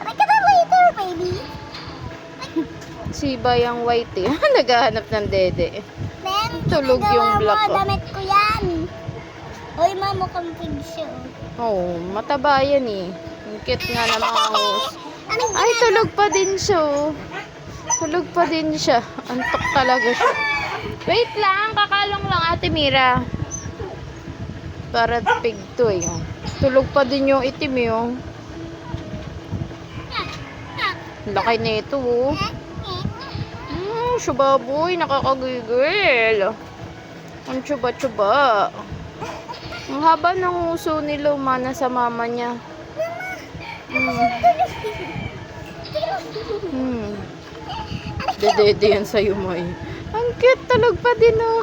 Aray ka ba later, baby? Si Bayang White eh. Naghahanap ng dede. Men, Tulog yung black ko. Damit ko yan. Uy, mamo kang pig siya. Oo, mataba yan eh. Ang cute nga na mga mouse. Anong Ay, tulog pa din siya. Oh. Tulog pa din siya. Antok talaga siya. Wait lang, kakalong lang Ate Mira. Para pig to eh. Oh. Tulog pa din yung itim eh. Oh. Laki na ito oh. Shubaboy, nakakagigil. Ang tsuba-tsuba. Ang haba ng uso ni Lumana sa mama niya. Dede yan sa'yo, May. Ang cute, tulog pa din, oh.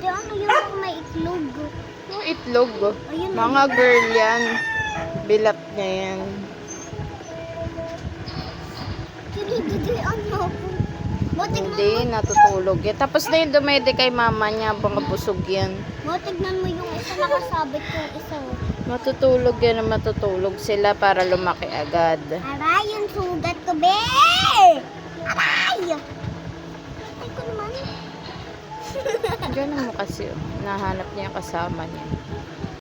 Ano yung may itlog? Oh, itlog, oh. Ayun, Mga girl yan. Bilat niya yan. Ano? Hindi, natutulog yan. Tapos na yung dumede kay mama niya, baka busog yan. Tignan mo yung isa nakasabit yung isa. Matutulog yan na matutulog sila para lumaki agad. Aray, yung sugat ko, be! Aray! Ay ko naman. Ganun mo kasi, oh. Nahanap niya yung kasama niya.